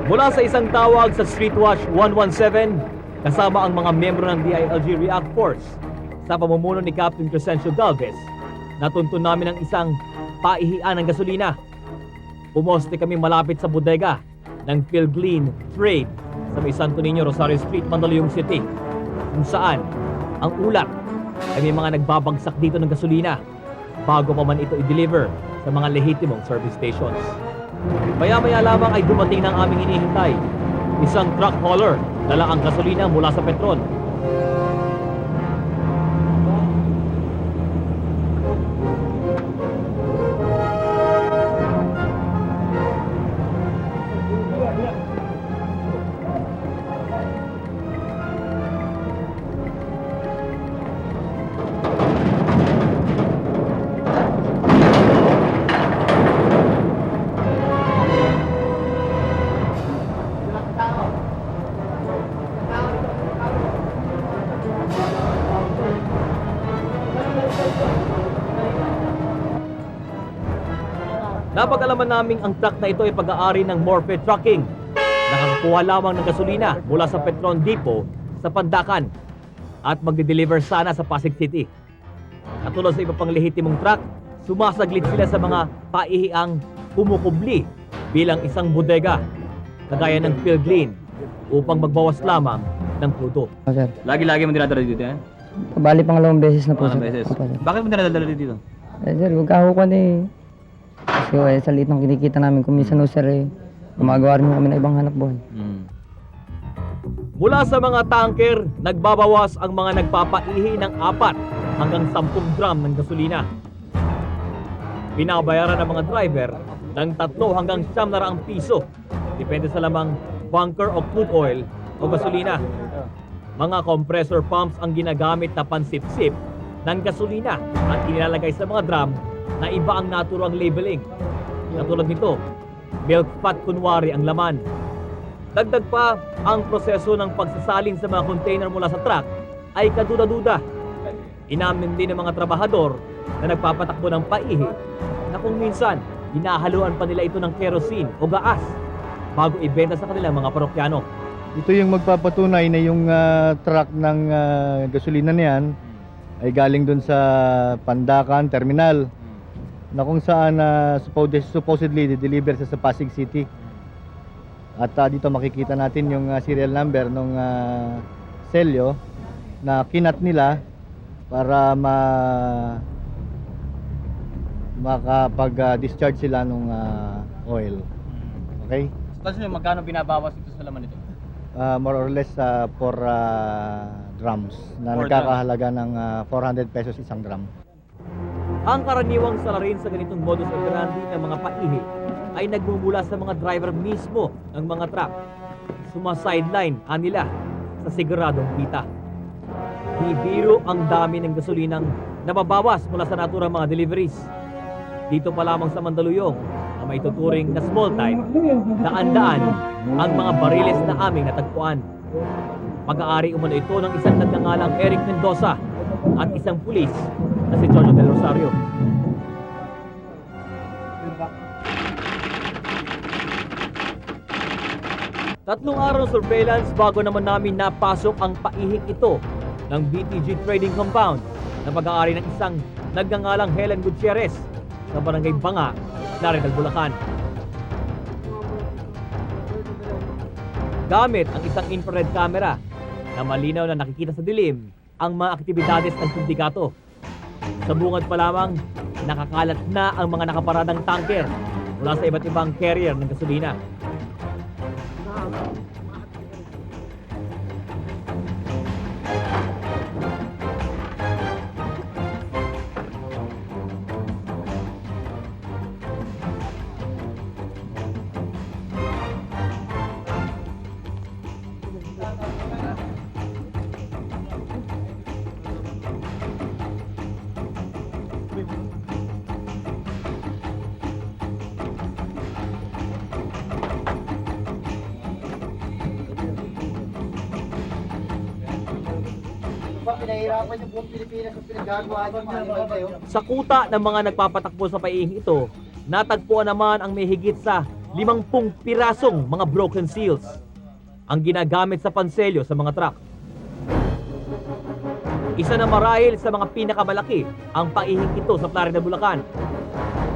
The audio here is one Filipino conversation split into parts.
Mula sa isang tawag sa Streetwatch 117, kasama ang mga miyembro ng DILG React Force sa pamumuno ni Captain Crescencio Galvez, natuntun namin ang isang paihian ng gasolina. Pumoste kami malapit sa bodega ng Philglin Trade sa may Santo Niño, Rosario Street, Mandaluyong City, kung saan ang ulat ay may mga nagbabagsak dito ng gasolina bago pa man ito i-deliver sa mga lehitimong service stations. Maya-maya lamang ay dumating ng aming hinihintay, isang truck hauler dala ang gasolina mula sa Petron. Napag-alaman naming ang truck na ito ay pag-aari ng Morphe Trucking. Nakakuha lamang ng gasolina mula sa Petron Depot sa Pandacan at magde-deliver sana sa Pasig City. Katulad sa iba pang lehitimong truck, sumasaglit sila sa mga paihiang kumukubli bilang isang bodega, kagaya ng Philglin, upang magbawas lamang ng krudo. Sir, Lagi-lagi mo dinadala dito, eh? bali pangalawang beses na po, Mga sir. beses. Opo, sir. Bakit mo dinadala dito? Sir, huwag kahukuan eh. Kasi sa liit ng kinikita namin, kung minsan sir gumagawa rin kami ng ibang hanap buhay. Mula sa mga tanker, nagbabawas ang mga nagpapaihi ng 4 hanggang 10 drum ng gasolina. Binabayaran ng mga driver ng 3 hanggang 900 piso, depende sa lamang bunker o crude oil o gasolina. Mga compressor pumps ang ginagamit na pansip-sip ng gasolina at inilalagay sa mga drum na iba ang naturang labeling. Katulad nito, milk fat kunwari ang laman. Dagdag pa, ang proseso ng pagsasalin sa mga container mula sa truck ay kaduda-duda. Inamin din ng mga trabahador na nagpapatakbo ng paihi na kung minsan, hinahaluan pa nila ito ng kerosene o gaas bago ibenta sa kanilang mga parokyano. Ito yung magpapatunay na yung truck ng gasolina niyan ay galing dun sa Pandacan Terminal na kung saan supposedly deliver sa Pasig City. At dito makikita natin yung serial number ng selyo na kinat nila para makapag-discharge sila ng oil. Okay? Tapos magkano binabawas ito sa laman nito? More or less 4 drums na 4 nagkakahalaga ng 400 pesos isang drum. Ang karaniwang salarin sa ganitong modus operandi ng mga paihi ay nagmumula sa mga driver mismo ng mga truck. Sumasideline nila sa siguradong kita. Di biro ang dami ng gasolinang nababawas mula sa naturang mga deliveries. Dito pa lamang sa Mandaluyong na may tuturing na small time, daan-daan ang mga bariles na aming natagpuan. Pag-aari umano ito ng isang nagngangalang Eric Mendoza at isang pulis na si Jojo Del Rosario. Tatlong araw ng surveillance bago naman namin napasok ang paihik ito ng BTG Trading Compound na pag-aari ng isang nagngangalang Helen Gutierrez sa barangay Banga, Claridel, Bulacan. Gamit ang isang infrared camera na malinaw na nakikita sa dilim ang mga aktibidades ng sindikato. Sa bungad pa lamang, nakakalat na ang mga nakaparadang tanker mula sa iba't ibang carrier ng gasolina. Pinahirapan yung buong Pilipinas sa pinagagawa niyo, maliban kayo. Sa kuta ng mga nagpapatakbo sa paihing ito, natagpuan naman ang may higit sa 50 pirasong mga broken seals ang ginagamit sa panselyo sa mga truck. Isa na marahil sa mga pinakamalaki ang paihing ito sa Florida, Bulacan.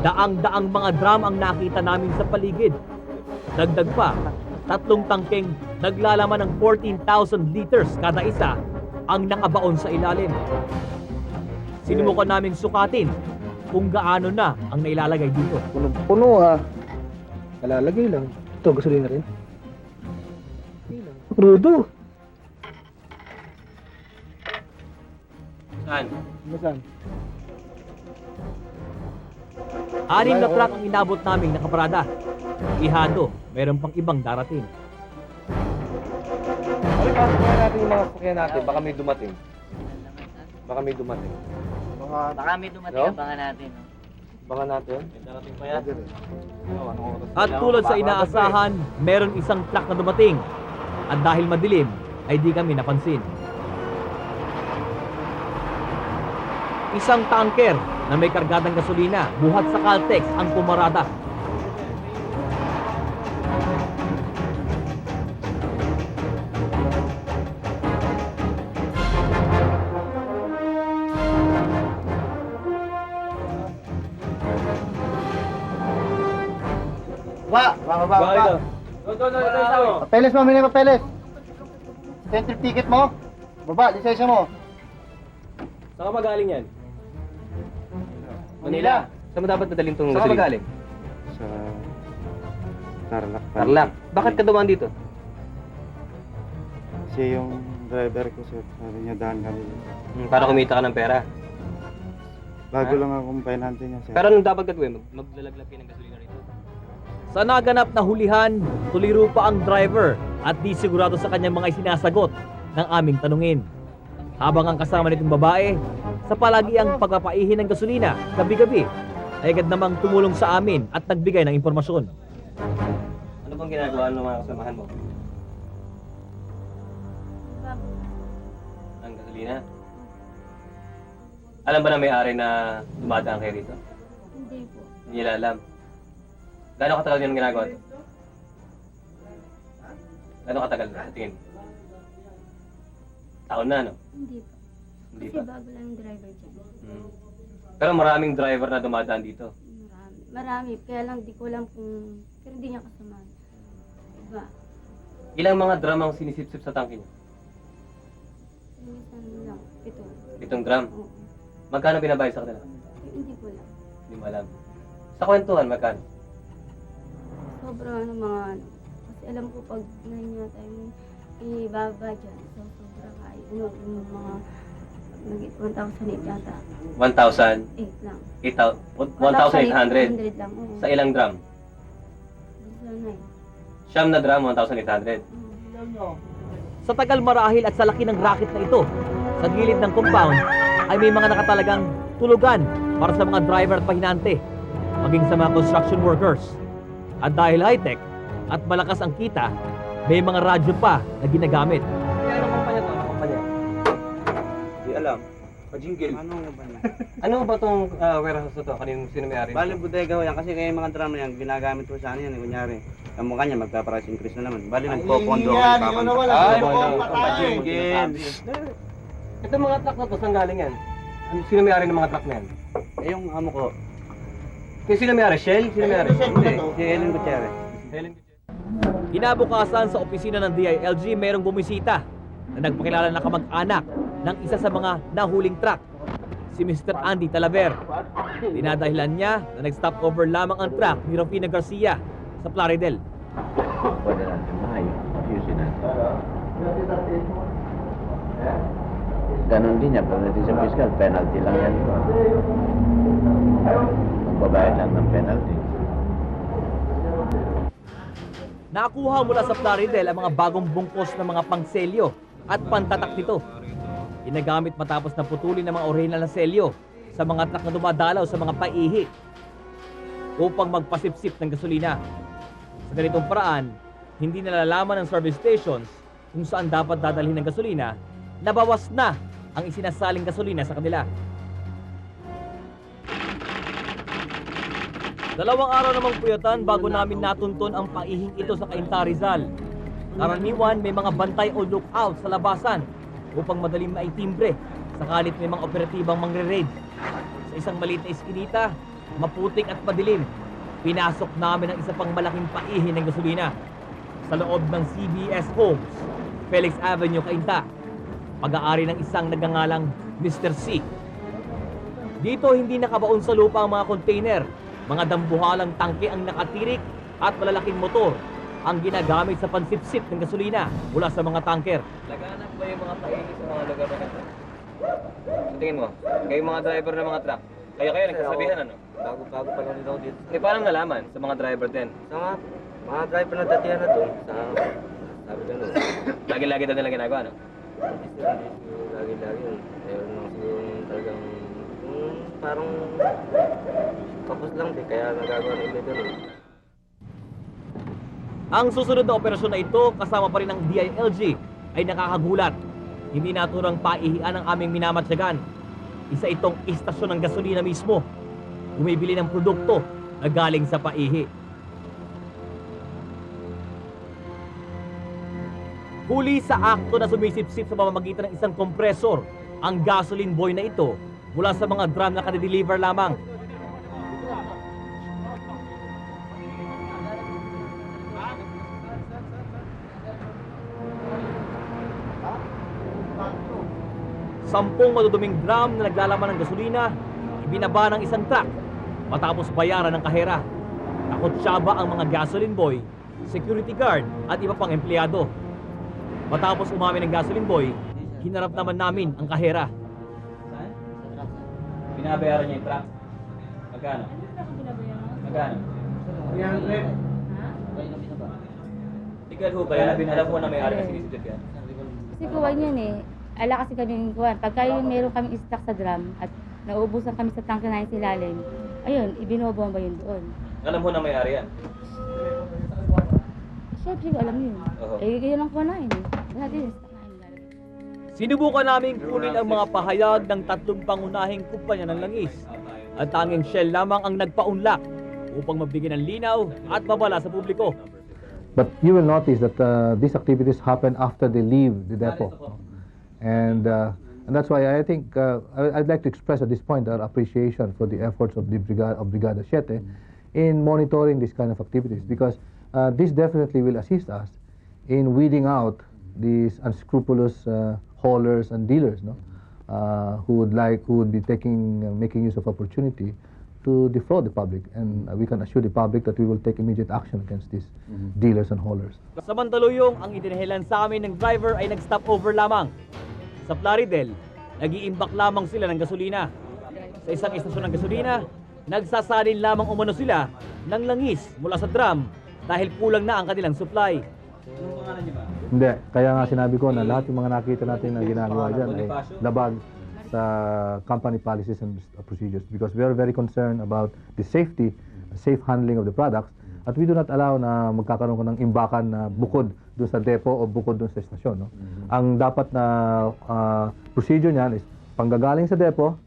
Daang-daang mga drum ang nakita namin sa paligid. Dagdag pa, 3 tangkeng naglalaman ng 14,000 liters kada isa ang nakabaon sa ilalim. Sinubukan naming sukatin kung gaano na ang nailalagay dito. Puno ha. Kalalagay lang. Ito, gasolina rin. Crudo. Saan? Saan? 6 na truck ang inabot naming nakaparada. Ihado, meron pang ibang darating. Ano yung pasok natin yung mga sakyan natin? Baka may dumating. Baka may dumating. Baka may dumating, No? abangan natin. Baka natin. Darating pa yan. At tulad sa inaasahan, meron isang truck na dumating. At dahil madilim, ay di kami napansin. Isang tanker na may kargadang gasolina buhat sa Caltex ang pumarada. Baba. Papeles mo, may papeles. Entry ticket mo. Baba, lisensya mo. Saan ka magaling yan? Manila. Saan mo dapat dadalhin tong Saan ka gasolina? magaling? Sa Tarlac. Tarlac. Bakit ka dumaan dito? Kasi yung driver ko, sir, sabi niya daan kami. Para kumita ka ng pera. Bago lang akong painante niya, sir. Pero anong dapat gagawin? Maglalaglag kayo ng gasolina rito. Sa naganap na hulihan, tuliro pa ang driver at di sigurado sa kanyang mga isinasagot ng aming tanungin. Habang ang kasama nitong babae, sa palagiang pagpapaihin ng gasolina gabi-gabi, ay agad namang tumulong sa amin at nagbigay ng impormasyon. Ano bang ginagawa ng mga kasamahan mo? Ang gasolina? Alam ba na may-ari na dumadaan kayo rito? Hindi po. Hindi nila alam. Gano'ng katagal yun ang ginagawa ito? Gano'ng katagal na sa tingin mo? Taon na, no? Hindi po. Hindi Kasi pa. bago lang yung driver dyan. Hmm. Pero maraming driver na dumadaan dito. Marami. Marami. Kaya lang di ko alam kung... Pero hindi niya kasama. Iba. Ilang mga drum ang sinisip-sip sa tangke niyo? Minsan lang. Ito. 7 drum. Oo. Magkano binabayad sa kanila? Hindi ko lang. Hindi mo alam. Sa kwentuhan, magkano? Sobrang ano mga ano. Kasi alam ko pag nahinya tayo ibaba dyan. So sobrang ay ano yung mga... Nag 1,008 yata. 1,000? 8 lang. 1,800? lang. Oo. Sa ilang drum? Sana eh. Siyam na drum, 1,800. Sa tagal marahil at sa laki ng racket na ito, sa gilid ng compound ay may mga nakatalagang tulugan para sa mga driver at pahinante, maging sa mga construction workers. At dahil high-tech at malakas ang kita, may mga radyo pa na ginagamit. Anong kumpanya to? Anong kumpanya? Hindi alam. Pajinggil. Ano ba itong warehouse na to? Kanin sino may-ari? Bale, bodega ho yan. Kasi kaya yung mga drum na yan, ginagamit ko sa ano yan. Kunyari, kamukha niya, magka-price increase na naman. Bale, nagpo-pondo ako. Ay, Pajinggil. Ito mga truck na to, saan galing yan? Sino may-ari ng mga truck na yan? Eh, yung amo ko, Sino may-ari? Shell? Sino may-ari? hindi, si Ellen Gutierrez. Helen. Kinabukasan sa opisina ng DILG mayroong bumisita na nagpakilala na kamag-anak ng isa sa mga nahuling truck, si Mr. Andy Talaver. Dinadahilan niya na nag-stop over lamang ang truck ni Rufina Garcia sa Plaridel. Pwede natin ayusin natin. Ganon din yan, pagdating sa fiscal, penalty lang yan. Magbabayad lang ng penalty. Nakuha mula sa Plaridel ang mga bagong bungkos ng mga pangselyo at pantatak nito. Ginagamit matapos na putulin ng mga orihinal na selyo sa mga truck na dumadalaw sa mga paihi upang magpasipsip ng gasolina. Sa ganitong paraan, hindi nalalaman ng service stations kung saan dapat dadalhin ng gasolina, nabawas na ang isinasaling gasolina sa kanila. Dalawang araw namang puyatan bago namin natunton ang paihing ito sa Cainta, Rizal. Karaniwan may mga bantay o lookout sa labasan upang madaling maitimbre sakalit may mga operatibang mangre-raid. Sa isang maliit na iskinita, maputik at madilim, pinasok namin ang isa pang malaking paihi ng gasolina sa loob ng CBS Homes, Felix Avenue, Cainta. Pag-aari ng isang nagngangalang Mr. C. Dito hindi nakabaon sa lupa ang mga container, mga dambuhalang tangke ang nakatirik at malalaking motor ang ginagamit sa pansipsip ng gasolina mula sa mga tanker. Laganap ba yung mga paihi sa mga lugar na ito? Sa tingin mo, kayo mga driver ng mga truck, kayo nagsasabihan ano? Bago pa lang daw dito. Eh, paano nalaman sa mga driver din? Sa mga driver na datihan na doon, sabi doon. Lagi-lagi daw nila ginagawa, no? Lagi-lagi. Meron lang siguro talagang, parang kapos lang din, kaya nagagawa nila doon. Ang susunod na operasyon na ito, kasama pa rin ng DILG, ay nakakagulat. Hindi naturang paihian ang aming minamatsyagan. Isa itong istasyon ng gasolina mismo. Bumibili ng produkto na galing sa paihi. Huli sa akto na sumisipsip sa pamamagitan ng isang kompresor, ang gasoline boy na ito mula sa mga drum na kadideliver lamang. Sampung maduduming drum na naglalaman ng gasolina, ibinaba ng isang truck matapos bayaran ng kahera. Kakotsaba ang mga gasoline boy, security guard at iba pang empleyado. Matapos umamin ng gasoline boy, hinarap naman namin ang kahera. Binabayaran niya yung truck? Magkano? Magkano? 300. Ikaw ho ba yan? Alam mo na may-ari na sinisitip yan? Kasi kuwan yun eh. Ala kasi kami kuwan. Pagka yung meron kami stock sa drum at nauubusan kami sa tangke na yung silalim, ayun, ibinobomba yun doon. Alam mo na may-ari yan? Siyempre, alam niyo yun. Oo. Eh, yun ang kuwan na yun eh. Lahat yun, stock na yun galing. Sinubukan naming kunin ang mga pahayag ng tatlong pangunahing kumpanya ng langis. At tanging Shell lamang ang nagpaunlak upang mabigyan ng linaw at babala sa publiko. But you will notice that these activities happen after they leave the depot. And that's why I think I'd like to express at this point our appreciation for the efforts of the Brigada 7 in monitoring this kind of activities, because this definitely will assist us in weeding out these unscrupulous haulers and dealers, no, who would be making use of opportunity to defraud the public, and we can assure the public that we will take immediate action against these dealers and haulers. Sa Mandaluyong, ang idinahilan sa amin ng driver ay nag-stop over lamang. Sa Plaridel, nag-iimbak lamang sila ng gasolina. Sa isang istasyon ng gasolina, nagsasalin lamang umano sila ng langis mula sa drum dahil kulang na ang kanilang supply. Hindi, kaya nga sinabi ko na lahat yung mga nakita natin na ginagawa dyan ay labag sa company policies and procedures, because we are very concerned about the safety, safe handling of the products, at we do not allow na magkakaroon ko ng imbakan na bukod doon sa depot o bukod doon sa estasyon. No? Ang dapat na procedure niyan is panggagaling sa depot,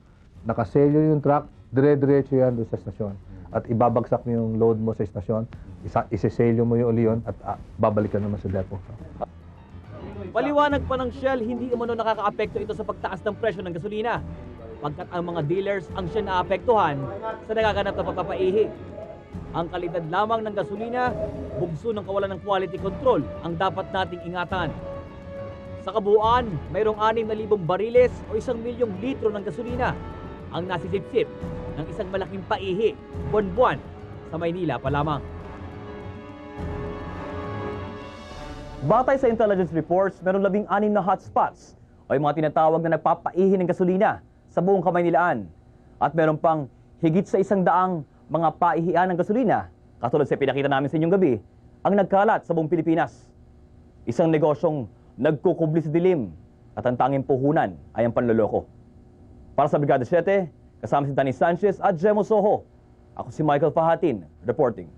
nakaselyo yung truck, dire-diretso yan doon sa estasyon. At ibabagsak mo yung load mo sa estasyon, isiselyo mo yung uli yun, at babalikan naman sa depot. Paliwanag pa ng Shell, hindi umano nakakaapekto ito sa pagtaas ng presyo ng gasolina, pagkat ang mga dealers ang siya naapektuhan sa nagaganap na pagpapaihi. Ang kalidad lamang ng gasolina, bugso ng kawalan ng quality control ang dapat nating ingatan. Sa kabuuan, mayroong 6,000 bariles o 1 milyong litro ng gasolina ang nasisipsip ng isang malaking paihi buwan-buwan sa Maynila pa lamang. Batay sa intelligence reports, meron 16 na hotspots o yung mga tinatawag na nagpapaihi ng gasolina sa buong Kamaynilaan. At meron pang higit sa 100 mga paihian ng gasolina, katulad sa pinakita namin sa inyong gabi, ang nagkalat sa buong Pilipinas. Isang negosyong nagkukubli sa dilim at ang tanging puhunan ay ang panloloko. Para sa Brigada 7, kasama si Danny Sanchez at Jemo Soho, ako si Michael Fahatin, reporting.